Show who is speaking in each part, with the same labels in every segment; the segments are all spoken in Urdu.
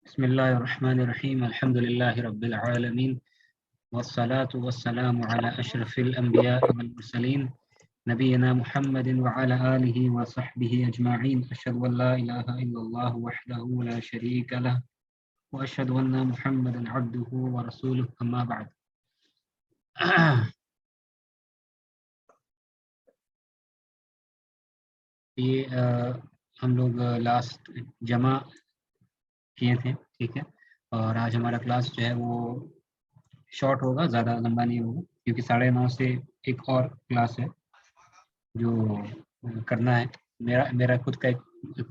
Speaker 1: بسم الله الرحمن الرحيم الحمد لله رب العالمين والصلاة والسلام على أشرف الأنبياء والمرسلين نبينا محمد وعلى آله وصحبه أجمعين أشهد أن لا إله إلا الله وحده لا شريك له وأشهد أن محمدا عبده ورسوله أما بعد یہ ہم لوگ لاسٹ جمع کیے تھے، ٹھیک ہے، اور آج ہمارا کلاس جو ہے وہ شارٹ ہوگا، زیادہ لمبا نہیں ہوگا، کیونکہ 9:30 سے ایک اور کلاس ہے جو کرنا ہے۔ میرا خود کا ایک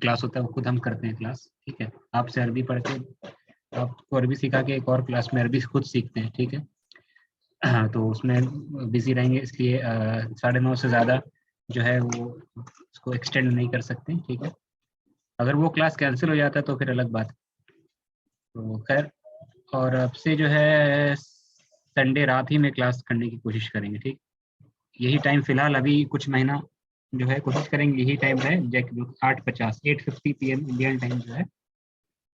Speaker 1: کلاس ہوتا ہے، وہ خود ہم کرتے ہیں کلاس، ٹھیک ہے۔ آپ سے عربی پڑھ کے آپ کو عربی سکھا کے ایک اور کلاس میں عربی خود سیکھتے ہیں، ٹھیک ہے۔ تو اس میں بزی رہیں گے، اس لیے 9:30 سے زیادہ جو ہے وہ اس کو ایکسٹینڈ نہیں کر سکتے، ٹھیک ہے۔ اگر وہ کلاس کینسل ہو جاتا ہے تو پھر الگ بات ہے۔ تو خیر، اور اب سے جو ہے سنڈے رات ہی میں کلاس کرنے کی کوشش کریں گے، ٹھیک۔ یہی ٹائم فی الحال ابھی کچھ مہینہ جو ہے کوشش کریں گے، یہی ٹائم ہے 8:50 PM انڈین ٹائم جو ہے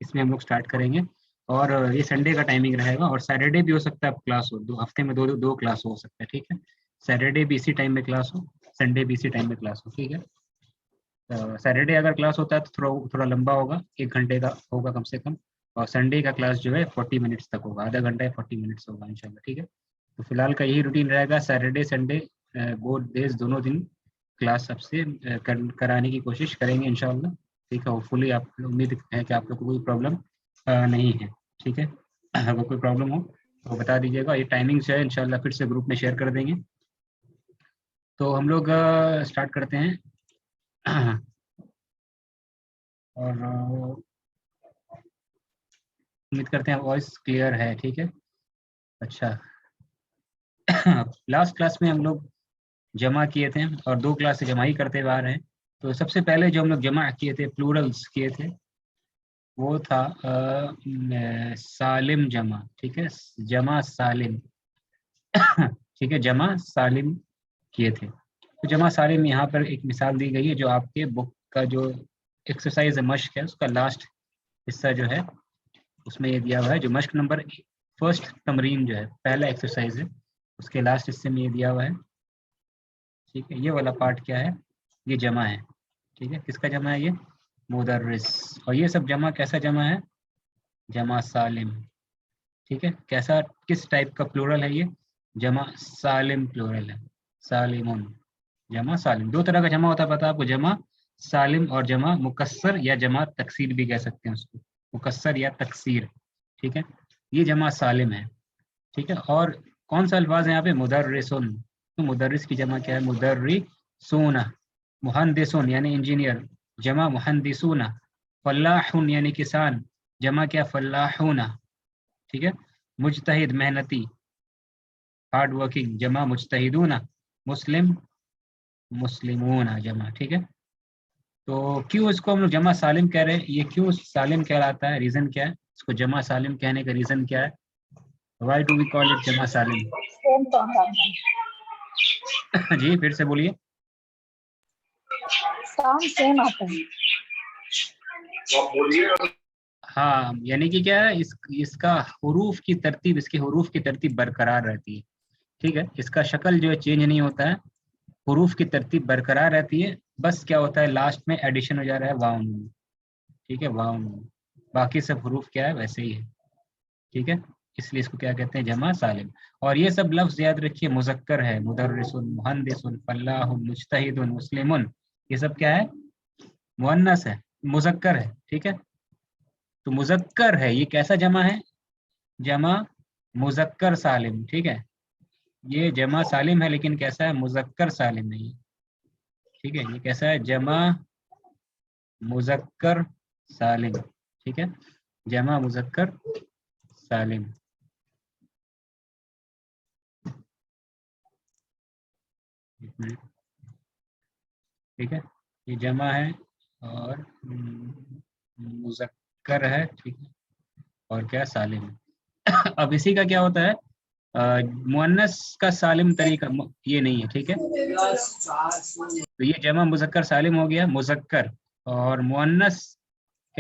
Speaker 1: اس میں ہم لوگ سٹارٹ کریں گے، اور یہ سنڈے کا ٹائمنگ رہے گا، اور سیٹرڈے بھی ہو سکتا ہے کلاس ہو، 2 ہفتے میں دو کلاس ہو سکتا ہے، ٹھیک ہے۔ سیٹرڈے بھی اسی ٹائم میں کلاس ہو، سنڈے بھی اسی ٹائم میں کلاس ہو، ٹھیک ہے۔ سیٹرڈے اگر کلاس ہوتا ہے تو تھوڑا لمبا ہوگا، 1 گھنٹے کا ہوگا کم سے کم، اور سنڈے کا کلاس جو ہے 40 منٹس تک ہوگا، آدھا گھنٹہ 40 منٹس ہوگا انشاءاللہ، ٹھیک ہے۔ تو فی الحال کا یہی روٹین رہے گا، سیٹرڈے سنڈے بوتھ ڈیز دونوں دن کلاس سب سے کرانے کی کوشش کریں گے انشاءاللہ، ٹھیک ہے۔ ہوپ فلی آپ امید ہے کہ آپ کو کوئی پرابلم نہیں ہے، ٹھیک ہے۔ اگر کوئی پرابلم ہو تو بتا دیجیے گا، یہ ٹائمنگ جو ہے انشاءاللہ پھر سے گروپ میں شیئر کر دیں گے۔ تو ہم لوگ اسٹارٹ کرتے ہیں، اور امید کرتے ہیں وائس کلیئر ہے، ٹھیک ہے۔ اچھا، لاسٹ کلاس میں ہم لوگ جمع کیے تھے، اور 2 کلاس سے جمع ہی کرتے ہوئے آ رہے ہیں۔ تو سب سے پہلے جو ہم لوگ جمع کیے تھے، پلورلز کیے تھے، وہ تھا سالم جمع، ٹھیک ہے، جمع سالم، ٹھیک ہے، جمع سالم کیے تھے۔ تو جمع سالم یہاں پر ایک مثال دی گئی ہے، جو آپ کے بک کا جو ایکسرسائز ہے، مشق ہے، اس کا لاسٹ حصہ جو ہے اس میں یہ دیا ہوا ہے، جو مشق نمبر فرسٹ تمرین جو ہے، پہلا ایکسرسائز ہے، اس کے لاسٹ حصے میں یہ دیا ہوا ہے، ٹھیک ہے۔ یہ والا پارٹ کیا ہے؟ یہ جمع ہے، ٹھیک ہے۔ کس کا جمع ہے؟ یہ مدرس، اور یہ سب جمع کیسا جمع ہے؟ جمع سالم، ٹھیک ہے۔ کیسا، کس ٹائپ کا پلورل ہے؟ یہ جمع سالم پلورل ہے، سالمون، جمع سالم۔ 2 طرح کا جمع ہوتا ہے، پتہ آپ کو، جمع سالم اور جمع مکسر، یا جمع تکسیر بھی کہہ سکتے ہیں اس کو، مکسر یا تکسیر، ٹھیک ہے۔ یہ جمع سالم ہے، ٹھیک ہے۔ اور کون سا الفاظ ہے یہاں پہ؟ مدرسون، تو مدرس کی جمع کیا ہے؟ مدرسون، مہندسون یعنی انجینئر، جمع مہندسون، فلاحون یعنی کسان، جمع کیا؟ فلاحون، ٹھیک ہے۔ مجتہد محنتی، ہارڈ ورکنگ، جمع مجتہدون، مسلم مسلمون جمع، ٹھیک ہے۔ تو کیوں اس کو ہم لوگ جمع سالم کہہ رہے ہیں؟ یہ کیوں سالم کہلاتا ہے؟ ریزن کیا ہے اس کو جمع سالم کہنے کا؟ ریزن کیا ہے؟ Why do we call it جمع سالم؟ جی پھر سے بولیے۔ ہاں، یعنی کہ کیا ہے، اس کا حروف کی ترتیب، اس کے حروف کی ترتیب برقرار رہتی ہے، ٹھیک ہے۔ اس کا شکل جو ہے چینج نہیں ہوتا ہے، حروف کی ترتیب برقرار رہتی ہے، بس کیا ہوتا ہے لاسٹ میں ایڈیشن ہو جا رہا ہے واؤ نون، ٹھیک ہے، واؤ نون، باقی سب حروف کیا ہے ویسے ہی ہے، ٹھیک ہے۔ اس لیے اس کو کیا کہتے ہیں؟ جمع سالم۔ اور یہ سب لفظ یاد رکھیے، مذکر ہے، مدرس، مہندس، فلاح، مجتہد، مسلم، یہ سب کیا ہے؟ مؤنث ہے، مذکر ہے، ٹھیک ہے۔ تو مذکر ہے، یہ کیسا جمع ہے؟ جمع مذکر سالم، ٹھیک ہے۔ یہ جمع سالم ہے لیکن کیسا ہے؟ مذکر سالم نہیں، ٹھیک ہے۔ یہ کیسا ہے؟ جمع مذکر سالم، ٹھیک ہے، جمع مذکر سالم، ٹھیک ہے۔ یہ جمع ہے اور مذکر ہے، ٹھیک ہے، اور کیا؟ سالم ہے۔ اب اسی کا کیا ہوتا ہے؟ مؤنث کا سالم طریقہ یہ نہیں ہے، ٹھیک ہے۔ تو یہ جمع مذکر سالم ہو گیا، مذکر، اور مؤنث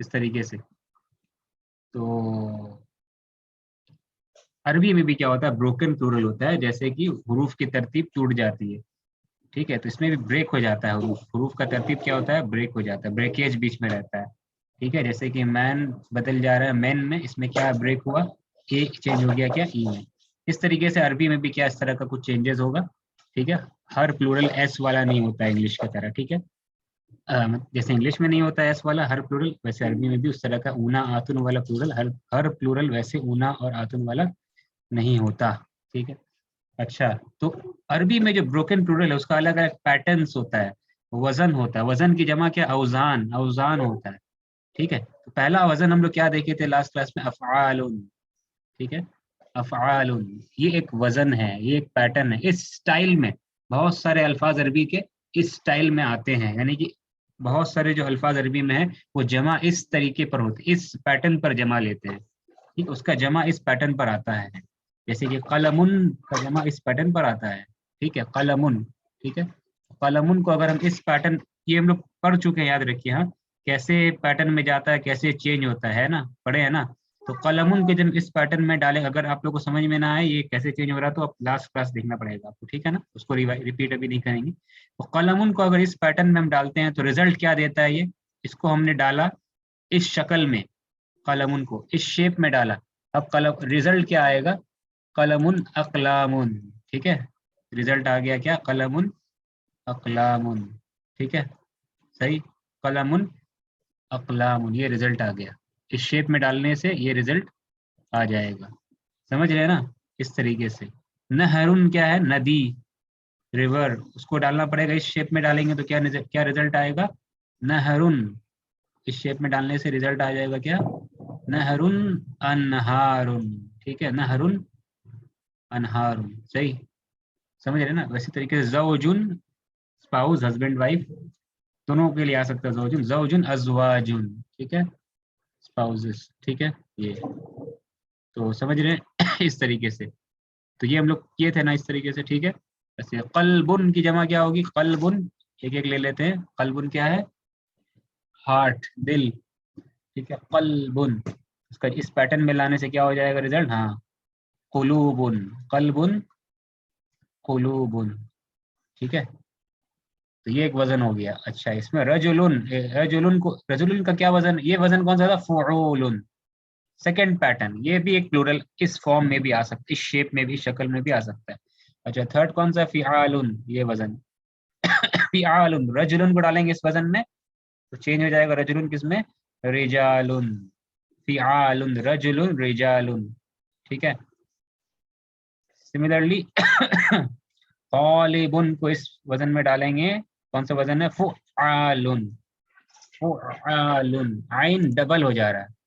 Speaker 1: اس طریقے سے. تو عربی میں بھی کیا ہوتا ہے, بروکن پلورل ہوتا ہے, جیسے کہ حروف کی ترتیب ٹوٹ جاتی ہے, ٹھیک ہے, تو اس میں بھی بریک ہو جاتا ہے, حروف کا ترتیب کیا ہوتا ہے, بریک ہو جاتا ہے, بریکیج بیچ میں رہتا ہے, ٹھیک ہے, جیسے کہ مین بدل جا رہا ہے مین میں, اس میں کیا بریک ہوا, اے چینج ہو گیا کیا, ای میں. اس طریقے سے عربی میں بھی کیا اس طرح کا کچھ چینجز ہوگا, ٹھیک ہے. ہر پلورل ایس والا نہیں ہوتا ہے انگلش کی طرح, ٹھیک ہے, جیسے انگلش میں نہیں ہوتا ہے ایس والا ہر پلورل, ویسے عربی میں بھی اس طرح کا اونا آتن والا پلورل, ہر پلورل ویسے اونا اور آتن والا نہیں ہوتا, ٹھیک ہے. اچھا, تو عربی میں جو بروکن پلورل ہے اس کا الگ الگ پیٹرنس ہوتا ہے, وزن ہوتا ہے, وزن کی جمع کیا, اوزان, اوزان ہوتا ہے, ٹھیک ہے. تو پہلا وزن ہم لوگ کیا دیکھے تھے لاسٹ کلاس میں, افعال, ٹھیک ہے, افعال, یہ ایک وزن ہے, یہ ایک پیٹرن ہے. اس سٹائل میں بہت سارے الفاظ عربی کے اس سٹائل میں آتے ہیں, یعنی کہ بہت سارے جو الفاظ عربی میں ہیں وہ جمع اس طریقے پر ہوتے ہیں, اس پیٹرن پر جمع لیتے ہیں, ٹھیک, اس کا جمع اس پیٹرن پر آتا ہے, جیسے کہ قلمن کا جمع اس پیٹرن پر آتا ہے, ٹھیک ہے, قلمن, ٹھیک ہے. قلمن کو اگر ہم اس پیٹرن, یہ ہم لوگ پڑھ چکے ہیں, یاد رکھیے, ہاں, کیسے پیٹرن میں جاتا ہے, کیسے چینج ہوتا ہے نا, پڑھے ہیں نا. تو قلمن کے جب اس پیٹرن میں ڈالیں, اگر آپ لوگ کو سمجھ میں نہ آئے یہ کیسے چینج ہو رہا ہے تو آپ لاسٹ کلاس دیکھنا پڑے گا آپ کو, ٹھیک ہے نا, اس کو ریپیٹ ابھی نہیں کریں گے. تو قلمن کو اگر اس پیٹرن میں ہم ڈالتے ہیں تو ریزلٹ کیا دیتا ہے, یہ اس کو ہم نے ڈالا اس شکل میں, قلمن کو اس شیپ میں ڈالا, اب ریزلٹ کیا آئے گا, قلمن اقلامن, ٹھیک ہے, ریزلٹ آ گیا کیا, قلمن اقلامن, ٹھیک ہے, صحیح, قلمن اقلامن, یہ ریزلٹ آ گیا, اس شیپ میں ڈالنے سے یہ ریزلٹ آ جائے گا, سمجھ رہے ہیں نا, اس طریقے سے. نہرن کیا ہے, ندی, ریور, اس کو ڈالنا پڑے گا اس شیپ میں ڈالیں گے تو کیا ریزلٹ آئے گا, نہرن, اس شیپ میں ڈالنے سے ریزلٹ آ جائے گا کیا, نہرن انہارن, ٹھیک ہے, نہرن انہارن, صحیح, سمجھ رہے نا. ویسے طریقے سے زوجن, اسپاؤس, ہسبینڈ وائف دونوں کے لیے آ سکتا ہے زوجن, زوجن ازواجن, ٹھیک ہے, اسپاؤسز, ٹھیک ہے, یہ تو سمجھ رہے ہیں اس طریقے سے. تو یہ ہم لوگ کیے تھے نا اس طریقے سے, ٹھیک ہے. ایسے قلبن کی جمع کیا ہوگی, قلبن, ایک ایک لے لیتے ہیں, قلبن کیا ہے, ہارٹ, دل, ٹھیک ہے, قلبن, اس کا اس پیٹرن میں لانے سے کیا ہو جائے گا ریزلٹ, ہاں, قلوبن, قلبن قلوبن, ٹھیک ہے. تو یہ ایک وزن ہو گیا. اچھا, اس میں رجلن, رجلن کا کیا وزن, یہ وزن کون سا تھا, فعول, سیکنڈ پیٹرن, یہ بھی ایک پلورل اس فارم میں بھی آ سکتا ہے, اس شیپ میں بھی, شکل میں بھی آ سکتا ہے. اچھا, تھرڈ کون سا, فعال, یہ وزن, فعال, رجلن کو ڈالیں گے اس وزن میں تو چینج ہو جائے گا رجلن کس میں, رجال, فعال, رجل, رجال, ٹھیک ہے. سملرلی طالبن کو اس وزن میں ڈالیں گے, کون سا وزن ہے, فعال, فعال, عین ڈبل ہو جا رہا ہے,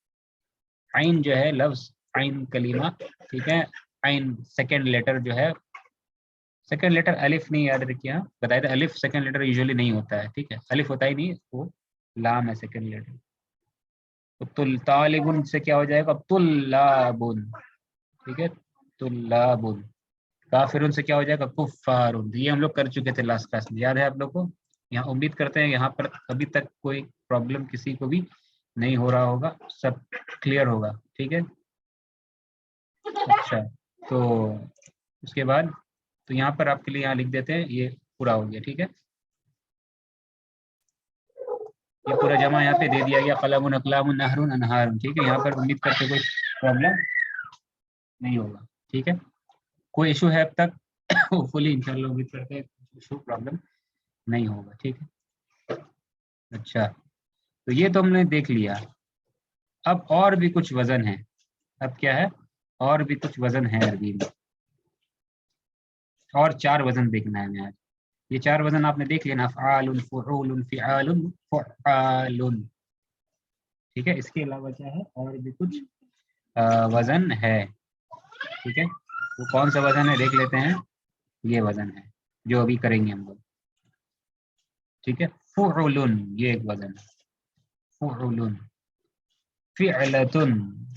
Speaker 1: عین جو ہے لفظ, عین کلمہ, ٹھیک ہے, عین سیکنڈ لیٹر جو ہے, سیکنڈ لیٹر الف نہیں, یاد رکھیے, ہاں, بتایا تھا الف سیکنڈ لیٹر یوزلی نہیں ہوتا ہے, ٹھیک ہے, الف ہوتا ہی نہیں, وہ لام ہے سیکنڈ لیٹر. تو طالبن سے کیا ہو جائے گا, طلابن, ٹھیک ہے, طلابن. کافرون سے کیا ہو جائے گا, کفارون. یہ ہم لوگ کر چکے تھے لاسٹ کلاس میں, یاد ہے آپ لوگ کو. یہاں امید کرتے ہیں یہاں پر ابھی تک کوئی پرابلم کسی کو بھی نہیں ہو رہا ہوگا, سب کلیئر ہوگا, ٹھیک ہے. اچھا, تو اس کے بعد تو یہاں پر آپ کے لیے یہاں لکھ دیتے ہیں, یہ پورا ہو گیا, ٹھیک ہے. یہ پورا جمع یہاں پہ دے دیا گیا, قلم, اقلام, نہر, انہار, ٹھیک ہے. یہاں پر امید کرتے کوئی پرابلم نہیں ہوگا, ٹھیک ہے. کوئی ایشو ہے اب تک, فلی انشاءاللہ امید کرتے ہیں ایشو پرابلم نہیں ہوگا, ٹھیک ہے. اچھا, تو یہ تو ہم نے دیکھ لیا. اب اور بھی کچھ وزن ہے, اب کیا ہے, اور بھی کچھ وزن ہے عربی میں, اور 4 وزن دیکھنا ہے ہمیں آج. یہ 4 وزن آپ نے دیکھ لیا نا, افعال, فعول, فعال, فعال, ٹھیک ہے. اس کے علاوہ کیا ہے, اور بھی کچھ وزن ہے, ٹھیک ہے. وہ کون سا وزن ہے دیکھ لیتے ہیں. یہ وزن ہے جو ابھی کریں گے ہم لوگ, ٹھیک ہے. فعل, یہ ایک وزن ہے, فعل. فعلۃ,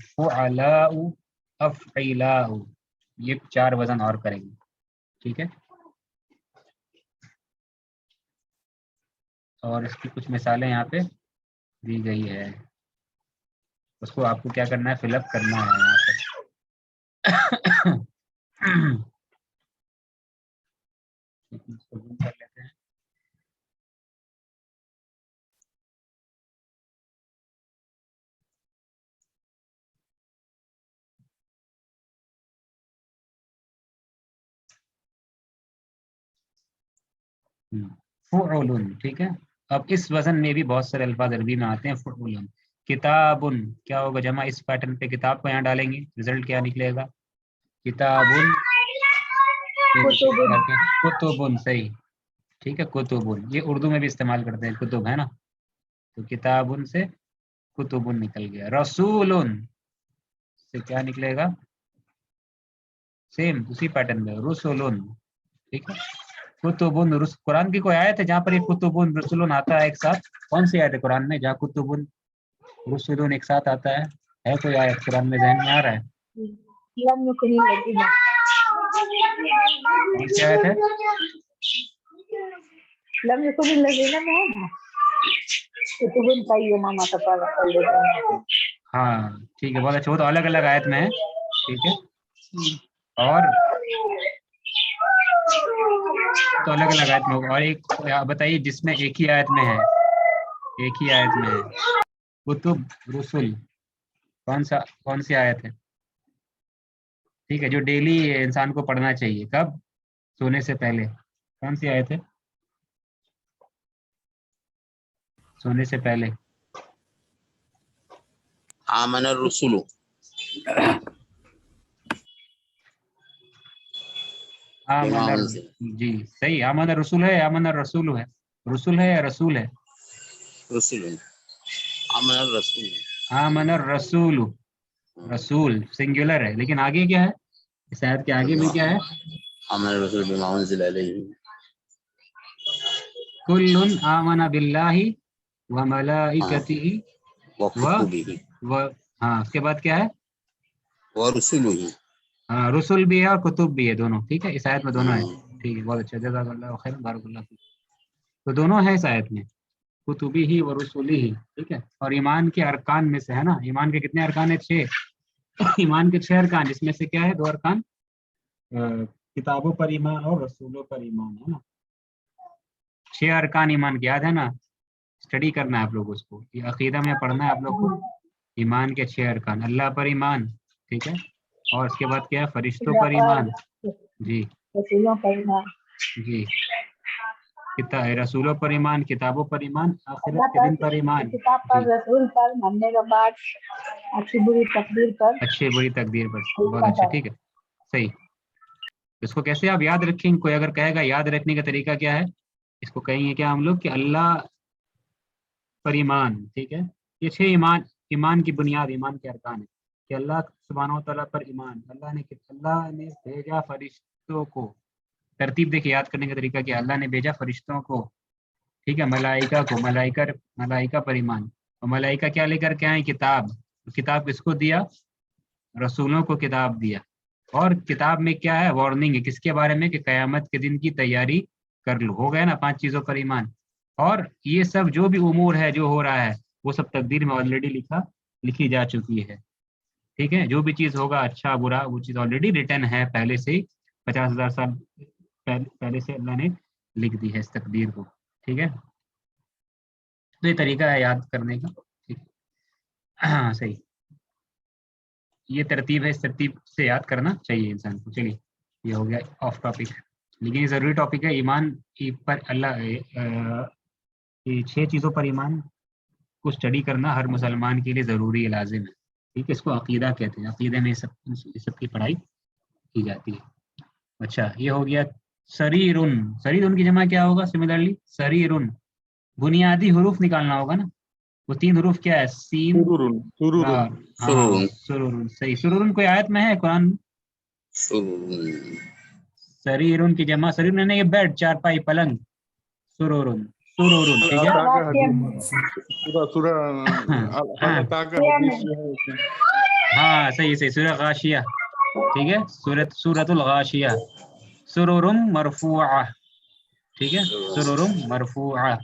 Speaker 1: فعلاء, افعلاء, یہ 4 وزن اور کریں گے, ٹھیک ہے. اور اس کی کچھ مثالیں یہاں پہ دی گئی ہے. اس کو آپ کو کیا کرنا ہے، فل اپ کرنا ہے یہاں پر. اس کو zoom کر لیتے ہیں. فعول، ٹھیک ہے. اب اس وزن میں بھی بہت سارے الفاظ عربی میں آتے ہیں. فعول، کتاب کیا ہوگا جمع؟ اس پیٹرن پہ کتاب کو یہاں ڈالیں گے، رزلٹ کیا نکلے گا؟ کتاب، کتب، صحیح، ٹھیک ہے. کتب، یہ اردو میں بھی استعمال کرتے ہیں، کتب ہے نا. تو کتاب سے کتب نکل گیا. رسول سے کیا نکلے گا؟ سیم اسی پیٹرن میں، رسول، ٹھیک ہے. کتب، قرآن کی کوئی آیت ہے جہاں پر یہ کتب رسول آتا ہے ایک ساتھ؟ کون سی آیت ہے قرآن میں جہاں کتب رسول ایک ساتھ آتا ہے کوئی آیت قرآن میں ذہن میں آ رہا ہے؟
Speaker 2: لم يكن الذين
Speaker 1: کون سی آیت ہے؟
Speaker 2: لم يكن الذين میں ہے نا کتب قیمہ متفرقہ.
Speaker 1: ہاں ٹھیک ہے، بہت اچھا. وہ تو الگ الگ آیت میں ہے، ٹھیک ہے. اور تو الگ الگ آیت میں ہوگا. اور ایک بتائیے جس میں ایک ہی آیت میں ہے، ایک ہی آیت میں ہے کتب رسول، کون سی آیت ہے؟ ٹھیک ہے، جو ڈیلی انسان کو پڑھنا چاہیے. کب؟ سونے سے پہلے. کون سی آیت ہے سونے سے پہلے؟
Speaker 3: آمن الرسول.
Speaker 1: جی صحیح، آمن الرسول ہے، آمن الرسول ہے. رسول ہے یا رسول ہے؟
Speaker 3: رسول. آمن الرسول.
Speaker 1: آمن الرسول، رسول سنگولر ہے، لیکن آگے کیا ہے اس آیت کے آگے میں کیا ہے؟
Speaker 3: آمن الرسول بما انزل الیہ.
Speaker 1: کل آمن باللہ وملائکتہ
Speaker 3: وکتبہ.
Speaker 1: ہاں اس کے بعد کیا ہے؟
Speaker 3: ورسلہ.
Speaker 1: ہاں رسول بھی ہے اور کتب بھی ہے، دونوں. ٹھیک ہے، اس آیت میں دونوں ہے. ٹھیک ہے، بہت اچھا، جزاک اللہ خیر، بارک اللہ فیک. تو دونوں ہے اس آیت میں، کتبی ہی و رسولی ہی. ٹھیک ہے. اور ایمان کے ارکان میں سے ہے نا. ایمان کے کتنے ارکان ہیں؟ 6. ایمان کے 6 ارکان، جس میں سے کیا ہے 2 ارکان کتابوں پر ایمان اور رسولوں پر ایمان ہے نا. 6 ارکان ایمان کے، یاد ہے نا؟ اسٹڈی کرنا ہے آپ لوگ اس کو، یہ عقیدہ میں پڑھنا ہے آپ لوگ کو. ایمان کے 6 ارکان، اللہ پر ایمان، ٹھیک ہے. اور اس کے بعد کیا ہے؟ فرشتوں پر ایمان، جی
Speaker 2: رسولوں پر ایمان،
Speaker 1: جی. رسولوں پر ایمان، کتابوں پر ایمان، آخرت کے دن پر ایمان،
Speaker 2: کتاب پر،
Speaker 1: جی
Speaker 2: رسول پر، مرنے کے بعد اچھی بری تقدیر پر.
Speaker 1: اچھے بری تقدیر پر. بہت اچھا، ٹھیک ہے، صحیح. اس کو کیسے آپ یاد رکھیں؟ کوئی اگر کہے گا یاد رکھنے کا طریقہ کیا ہے، اس کو کہیں گے کیا ہم لوگ کہ اللہ پر ایمان. ٹھیک ہے، یہ 6 ایمان کی بنیاد، ایمان کے ارکان ہے کہ اللہ سبحانہ و تعالیٰ پر ایمان. اللہ نے بھیجا فرشتوں کو. ترتیب دیکھیں یاد کرنے کا طریقہ کیا؟ اللہ نے بھیجا فرشتوں کو، ٹھیک ہے. ملائکہ کو، ملائکہ پر ایمان. اور ملائکہ کیا لے کر کے آئیں؟ کتاب. کتاب کس کو دیا؟ رسولوں کو کتاب دیا. اور کتاب میں کیا ہے؟ وارننگ ہے. کس کے بارے میں؟ کہ قیامت کے دن کی تیاری کر لو. ہو گیا نا 5 چیزوں پر ایمان. اور یہ سب جو بھی امور ہے، جو ہو رہا ہے، وہ سب تقدیر میں آلریڈی لکھی جا چکی ہے. ٹھیک ہے، جو بھی چیز ہوگا اچھا برا، وہ چیز آلریڈی ریٹن ہے پہلے سے ہی، 50,000 سال پہلے سے اللہ نے لکھ دی ہے اس تقدیر کو. ٹھیک ہے، تو یہ طریقہ ہے یاد کرنے کا. ٹھیک، ہاں صحیح، یہ ترتیب ہے، اس ترتیب سے یاد کرنا چاہیے انسان کو. چلیے یہ ہو گیا آف ٹاپک، لیکن یہ ضروری ٹاپک ہے. ایمان پر اللہ 6 چیزوں پر ایمان کو اسٹڈی کرنا ہر مسلمان کے لیے ضروری ہے، لازم ہے. ٹھیک ہے، اس کو عقیدہ کہتے ہیں. عقیدے میں یہ سب کی پڑھائی کی جاتی ہے. اچھا، یہ ہو گیا سریرن. سریرن کی جمع کیا ہوگا؟ سملرلی سریرن، بنیادی حروف نکالنا ہوگا نا. وہ 3 حروف کیا ہے؟ سین، را. ہاں سرورن، صحیح. سرورن کوئی آیت میں ہے قرآن میں؟ سریرن کی جمع، سریرن نے یہ بیڈ، چارپائی، پلنگ. سرورن، سرورن، ٹھیک ہے. ہاں صحیح صحیح، سورہ غاشیہ، ٹھیک ہے. سورۃ الغاشیہ. سرورم مرفوعہ، ٹھیک ہے. سرورم مرفوعہ،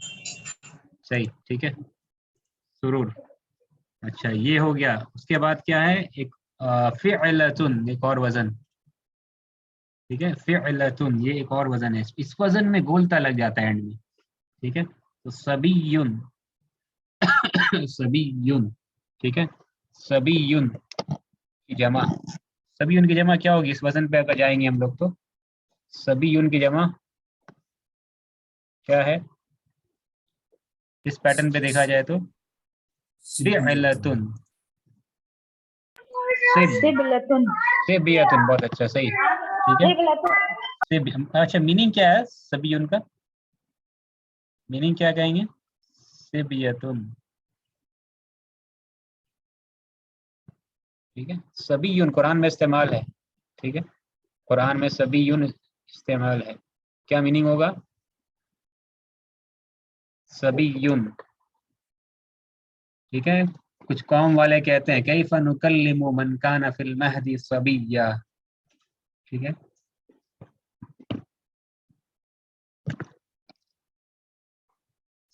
Speaker 1: صحیح، ٹھیک ہے. سرور، اچھا یہ ہو گیا. اس کے بعد کیا ہے؟ ایک فعلتن، ایک اور وزن. ٹھیک ہے، فعلتن یہ ایک اور وزن ہے. اس وزن میں گولتا لگ جاتا ہے اینڈ میں. ٹھیک ہے، تو صبیٌ، صبیٌ. ٹھیک ہے، صبیٌ کی جمع، صبیٌ کی جمع کیا ہوگی اس وزن پہ اگر جائیں گے ہم لوگ تو؟ صبیٌ کی جمع کیا ہے اس پیٹرن پہ دیکھا جائے تو؟ فعلتن،
Speaker 2: سبلتن،
Speaker 1: سبیتن. بہت اچھا، صحیح. ٹھیک ہے،
Speaker 2: سبلتن،
Speaker 1: اچھا میننگ کیا ہے صبیٌ کا؟ میننگ کیا کہیں گے؟ صبیتن. ٹھیک ہے، صبیٌ قرآن میں استعمال ہے. ٹھیک ہے، قرآن میں صبیٌ استعمال ہے. کیا میننگ ہوگا صبیٌ؟ ٹھیک ہے، کچھ قوم والے کہتے ہیں کیف نکلم من کان فی المہد صبیّا. ٹھیک ہے،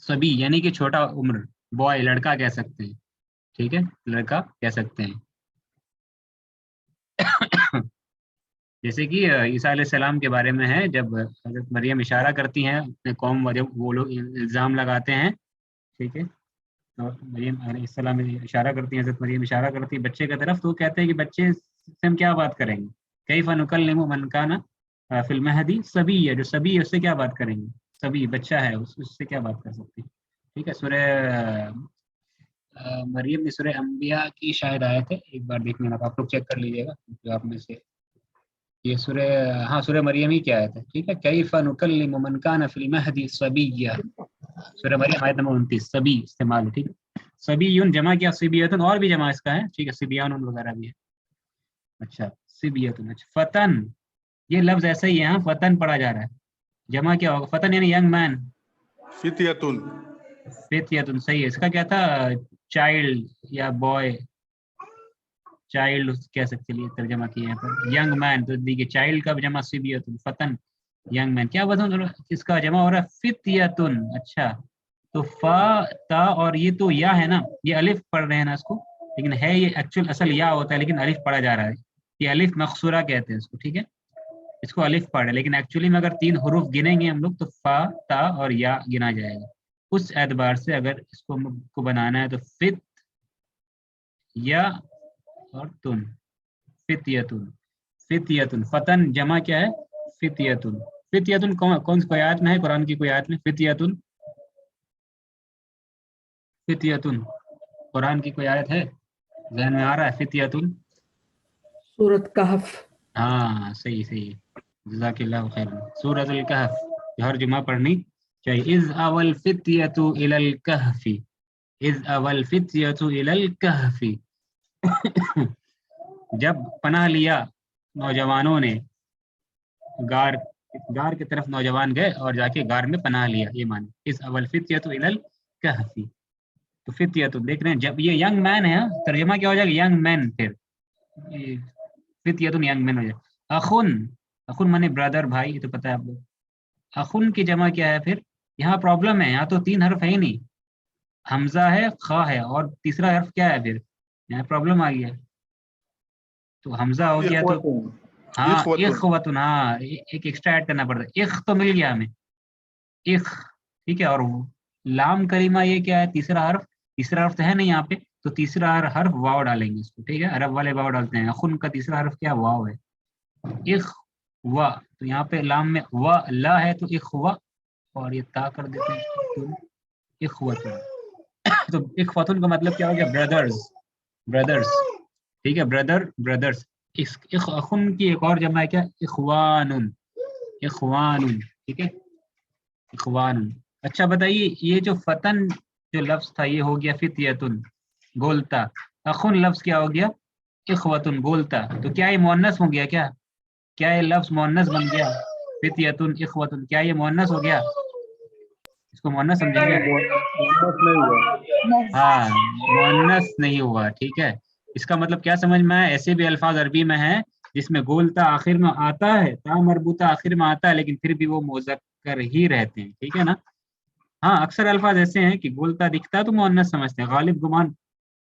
Speaker 1: صبی یعنی کہ چھوٹا عمر، بوائے لڑکا کہہ سکتے ہیں. ٹھیک ہے، لڑکا کہہ سکتے ہیں. جیسے کہ عیسیٰ علیہ السلام کے بارے میں ہے، جب حضرت مریم اشارہ کرتی ہیں اپنے قوم، جب وہ لوگ الزام لگاتے ہیں. ٹھیک ہے، اور مریم علیہ السلام اشارہ کرتی ہیں، حضرت مریم اشارہ کرتی ہیں بچے کی طرف، تو وہ کہتے ہیں کہ بچے سے ہم کیا بات کریں گے؟ کیف نکلم من کان فی المہد صبیّا، جو صبی ہے اس سے کیا بات کریں گے؟ صبی بچہ ہے، اس سے کیا بات کر سکتے ہیں؟ ٹھیک ہے، سورہ مریم میں سورہ انبیاء کی شاید آیت ہے، ایک بار دیکھ لینا، آپ لوگ چیک کر لیجیے گا جو آپ میں سے. یہ سورہ، ہاں سورہ مریم ہی کی آیت ہے. ٹھیک ہے، کیف نکلم من کان فی المہد صبیّا، سورہ مریم آیت نمبر 29. صبی استعمال ہے. ٹھیک ہے، صبیٌ جمع کیا صبیۃن، اور بھی جمع اس کا ہے. ٹھیک ہے، صبیان وغیرہ بھی ہے. اچھا صبیۃن. اچھا فتن، یہ لفظ ایسا ہی ہے، ہاں فتن پڑھا جا رہا ہے. جمع کیا ہوگا فتن؟ یعنی ینگ مین.
Speaker 4: فتیتن،
Speaker 1: فتیتن صحیح ہے. اس کا کیا تھا؟ چائلڈ یا بوائے، چائلڈ کہہ سکتے لیے ترجمہ کیا ہے پر ینگ مین. تو دیکھیے چائلڈ کا جمع صبیۃ، فتن ینگ مین. کیا وزن اس کا جمع ہو رہا ہے؟ فتیتن. اچھا تو فا تا اور یہ تو یا ہے نا، یہ الف پڑھ رہے ہیں نا اس کو، لیکن ہے یہ ایکچوئل اصل یا ہوتا ہے لیکن الف پڑھا جا رہا ہے. یہ الف مقصورہ کہتے ہیں اس کو. ٹھیک ہے، اس کو الف پڑھ ہے، لیکن ایکچولی میں اگر 3 حروف گنیں گے ہم لوگ تو فا تا اور یا گنا جائے گا. اس اعتبار سے اگر اس کو بنانا ہے تو فت یا اور تن، فتیتن. فتیتن فتن جمع کیا ہے؟ فتیتن. فتیتن کون سی آیت میں ہے قرآن کی؟ کوئی آیت میں فتیتن؟ فتیتن قرآن کی کوئی آیت ہے ذہن میں آ رہا ہے؟ فتیتن
Speaker 2: سورۃ کہف.
Speaker 1: ہاں صحیح صحیح، جزاک اللہ خیر. سورۃ الکہف ہر جمعہ پڑھنی چاہیے. اذ اوى الفتية الى الكهف، اذ اوى الفتية الى الكهف. جب پناہ لیا نوجوانوں نے، غار کی طرف نوجوان گئے اور جا کے غار میں پناہ لیا، یہ معنی اذ اوى الفتية الى الكهف. تو فتیہ تو دیکھ رہے ہیں جب یہ ینگ مین ہے، ترجمہ کیا ہو جائے گا؟ Young man. پھر فتیہ تو ینگ مین ہو جائے. اخن، اخن مانے برادر، بھائی، یہ تو پتہ ہے آپ کو. اخن کی جمع کیا ہے پھر؟ یہاں پرابلم ہے، یہاں تو 3 حرف ہے ہی نہیں، حمزہ ہے، خا ہے، اور تیسرا حرف کیا ہے؟ پھر یہاں پرابلم آ گیا. تو حمزہ ہو گیا تو ہاں اخوتن، ہاں ایک ایکسٹرا ایڈ کرنا پڑتا ہے. اخ تو مل گیا ہمیں، اخ. ٹھیک ہے، اور لام کریمہ یہ کیا ہے؟ تیسرا حرف. تیسرا حرف تو ہے نہیں یہاں پہ، تو تیسرا حرف واو ڈالیں گے اس کو. ٹھیک ہے، عرب والے واو ڈالتے ہیں. اخن کا تیسرا حرف کیا؟ واو ہے. اخ و، تو یہاں پہ لام میں و لا ہے تو اخ و، اور یہ تا کر دیتے ہیں اخوتن. تو اخوتن کا مطلب کیا ہو گیا؟ Brothers, brothers. ٹھیک ہے، بردر بردرز. اخن کی ایک اور جمع ہے کیا؟ اخوانن، اخوانن. ٹھیک ہے، اخوانن. اچھا بتائیے یہ جو فتن جو لفظ تھا یہ ہو گیا فتیتن گولتا، اخن لفظ کیا ہو گیا؟ اخوتن گولتا. تو کیا یہ مؤنث ہو گیا؟ کیا یہ لفظ مؤنث بن گیا؟ فتیتن اخوتن، کیا یہ مؤنث ہو گیا؟ اس کو مؤنث سمجھیں گے؟ ہاں مؤنث نہیں ہوا. ٹھیک ہے، اس کا مطلب کیا سمجھ میں آیا؟ ایسے بھی الفاظ عربی میں ہیں جس میں گولتا آخر میں آتا ہے، تا مربوطہ آخر میں آتا ہے، لیکن پھر بھی وہ مذکر ہی رہتے ہیں. ٹھیک ہے نا. ہاں اکثر الفاظ ایسے ہیں کہ گولتا دکھتا ہے تو مؤنث سمجھتے ہیں. غالب گمان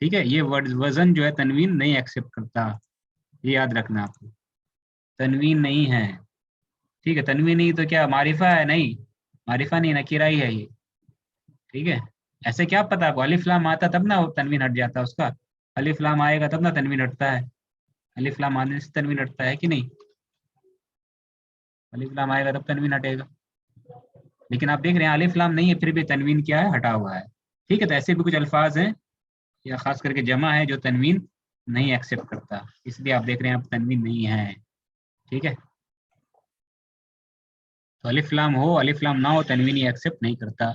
Speaker 1: ٹھیک ہے. یہ وزن جو ہے تنوین نہیں ایکسیپٹ کرتا, یہ یاد رکھنا آپ کو. تنوین نہیں ہے, ٹھیک ہے. تنوین نہیں تو کیا معرفہ ہے؟ نہیں, معرفہ نہیں, نکیرہ ہی ہے یہ. ٹھیک ہے. ایسے کیا پتا آپ کو, الف لام آتا تب نا وہ تنوین ہٹ جاتا اس کا. الف لام آئے گا تب نا تنوین ہٹتا ہے. الف لام آنے سے تنوین ہٹتا ہے کہ نہیں؟ الف لام آئے گا تب تنوین ہٹے گا. لیکن آپ دیکھ رہے ہیں الف لام نہیں ہے پھر بھی تنوین کیا ہے؟ ہٹا ہوا ہے. ٹھیک ہے. تو ایسے بھی کچھ الفاظ ہیں یا خاص کر کے جمع ہے جو تنوین نہیں ایکسیپٹ کرتا, اس لیے آپ دیکھ رہے ہیں آپ تنوین نہیں ہے. ٹھیک ہے. تو الف لام ہو الف لام نہ ہو تنوین ہی ایکسیپٹ نہیں کرتا,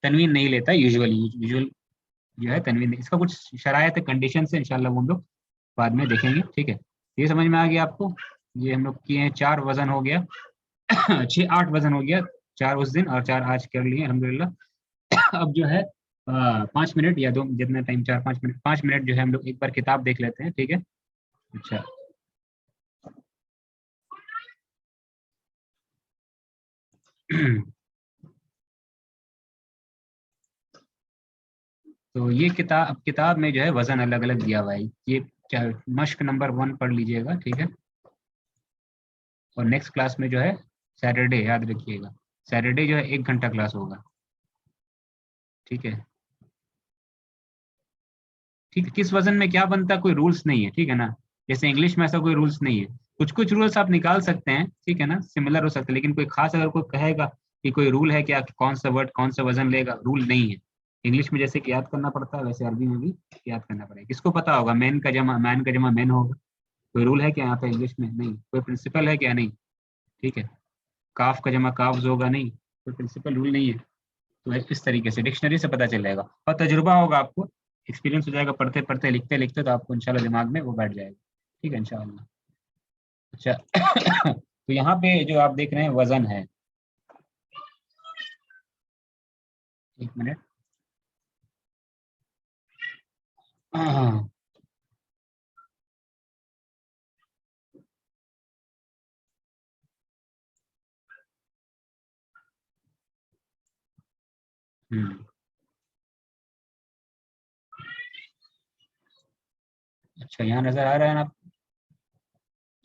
Speaker 1: تنوین نہیں لیتا یوزول جو ہے تنوین. اس کا کچھ شرائط کنڈیشن سے انشاءاللہ وہ ہم لوگ بعد میں دیکھیں گے. ٹھیک ہے. یہ سمجھ میں آ گیا آپ کو. یہ ہم لوگ کیے ہیں 4 وزن ہو گیا 8 وزن ہو گیا, 4 اس دن اور 4 آج کر لیے الحمدللہ. اب جو ہے 5 منٹ یا 2 جتنا ٹائم 5 منٹ جو ہے ہم لوگ ایک بار کتاب دیکھ لیتے ہیں. ٹھیک ہے. اچھا تو یہ کتاب میں جو ہے وزن الگ الگ دیا ہوا ہے. یہ مشق نمبر 1 پڑھ لیجئے گا. ٹھیک ہے. اور نیکسٹ کلاس میں جو ہے سیٹرڈے, یاد رکھیے گا سیٹرڈے جو ہے 1 گھنٹہ کلاس ہوگا. ٹھیک ہے. ٹھیک ہے. کس وزن میں کیا بنتا ہے کوئی رولس نہیں ہے. ٹھیک ہے نا. جیسے انگلش میں ایسا کوئی رولس نہیں ہے. کچھ رولس آپ نکال سکتے ہیں, ٹھیک ہے نا, سملر ہو سکتا ہے, لیکن کوئی خاص اگر کوئی کہے گا کہ کوئی رول ہے کیا کون سا ورڈ کون سا وزن لے گا, رول نہیں ہے. انگلش میں جیسے کہ یاد کرنا پڑتا ہے ویسے عربی میں بھی یاد کرنا پڑے گا. کس کو پتا ہوگا مین کا جمع مین ہوگا. کوئی رول ہے کیا یہاں پہ انگلش میں؟ نہیں. کوئی پرنسپل ہے کیا؟ نہیں. ٹھیک ہے. کاف کا جمع کافز ہوگا, نہیں. کوئی پرنسپل رول نہیں ہے. تو اس طریقے سے ڈکشنری سے پتہ چل جائے گا اور تجربہ ہوگا آپ کو, ایکسپیرینس ہو جائے گا پڑھتے پڑھتے لکھتے لکھتے, تو آپ کو انشاءاللہ دماغ میں وہ بیٹھ جائے گا. ٹھیک ہے انشاءاللہ. اچھا تو یہاں پہ جو آپ دیکھ رہے ہیں وزن ہے, 1 منٹ. اچھا یہاں نظر آ رہا ہے نا,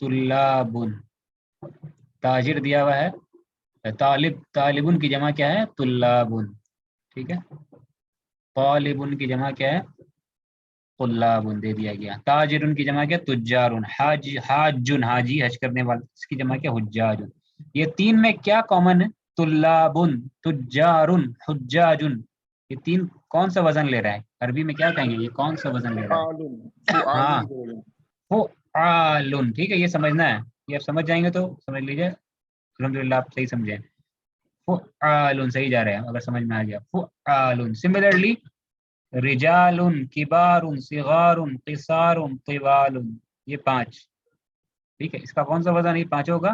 Speaker 1: طلابن, تاجر دیا ہوا ہے, طالبن کی جمع کیا ہے؟ طلابن. ٹھیک ہے. طالبن کی جمع کیا ہے؟ طلابن دے دیا گیا. تاجرن کی جمع کیا؟ تجارن. حاجن حاجی حج کرنے والے, اس کی جمع کیا؟ حجاجن. یہ 3 میں کیا کامن ہے؟ طلابن, تجارن, حجاجن. یہ 3 کون سا وزن لے رہا ہے؟ عربی میں کیا کہیں گے, یہ کون سا وزن لے رہا ہے؟ ہاں فعالن. ٹھیک ہے. یہ سمجھنا ہے, یہ آپ سمجھ جائیں گے تو سمجھ لیجیے الحمدللہ آپ صحیح سمجھیں. فعالن صحیح جا رہے ہیں اگر سمجھ میں آ گیا. فعالن. سملرلی رجال, کبار, صغار, قصار, طوال, یہ 5. ٹھیک ہے. اس کا کون سا وزن یہ 5 ہوگا؟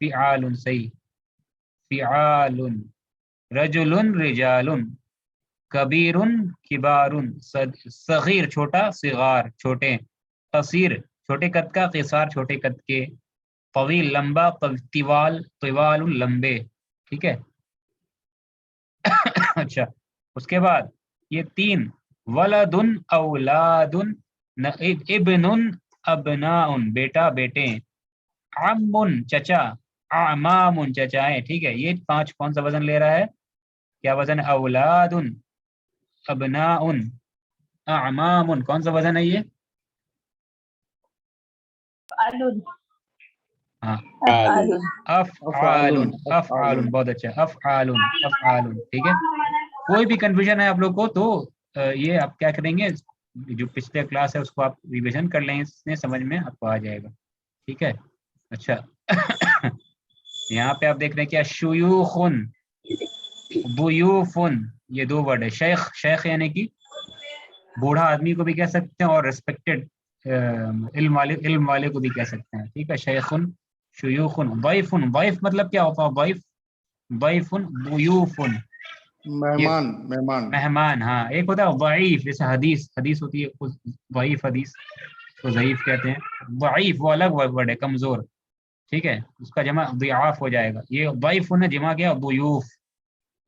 Speaker 1: فعال. صحیح. فعال. رجل, رجال, کبیر, کبار, صغیر چھوٹا, صغار چھوٹے, قصیر چھوٹے قد کا, قصار چھوٹے قد کے, طویل لمبا, طوال, طوال لمبے. ٹھیک ہے. اچھا اس کے بعد یہ 3 ولدن, اولادن, ابن, ابناء بیٹا بیٹے, عم چچا, اعمام چچائیں. ٹھیک ہے. یہ 5 کون سا وزن لے رہا ہے؟ کیا وزن؟ اولاد, ابناء, اعمام. کون سا وزن ہے یہ؟ ہاں افعال. افعال. بہت اچھا. افعال. افعال. ٹھیک ہے. کوئی بھی کنفیوژن ہے آپ لوگ کو تو یہ آپ کیا کریں گے, جو پچھلے کلاس ہے اس کو آپ ریویژن کر لیں, اس میں سمجھ میں آپ کو آ جائے گا. ٹھیک ہے. اچھا یہاں پہ آپ دیکھ رہے ہیں کیا؟ شیوخن, ضیوفن, یہ 2 ورڈ ہے. شیخ, شیخ یعنی کہ بوڑھا آدمی کو بھی کہہ سکتے ہیں, اور ریسپیکٹڈ علم والے کو بھی کہہ سکتے ہیں. ٹھیک ہے. شیخن, شیوخن. ضیفن, ضیف مطلب کیا ہوتا ہے؟ ضیف, ضیفن, ضیوفن, مہمان. ہاں. ایک ہوتا ہے ضعیف, جیسے حدیث ہوتی ہے ضعیف حدیث, تو ضعیف کہتے ہیں. ضعیف وہ الگ ورڈ ہے, کمزور. ٹھیک ہے. اس کا جمع ضعاف ہو جائے گا. یہ ضعیف نے جمع کیا ضیوف.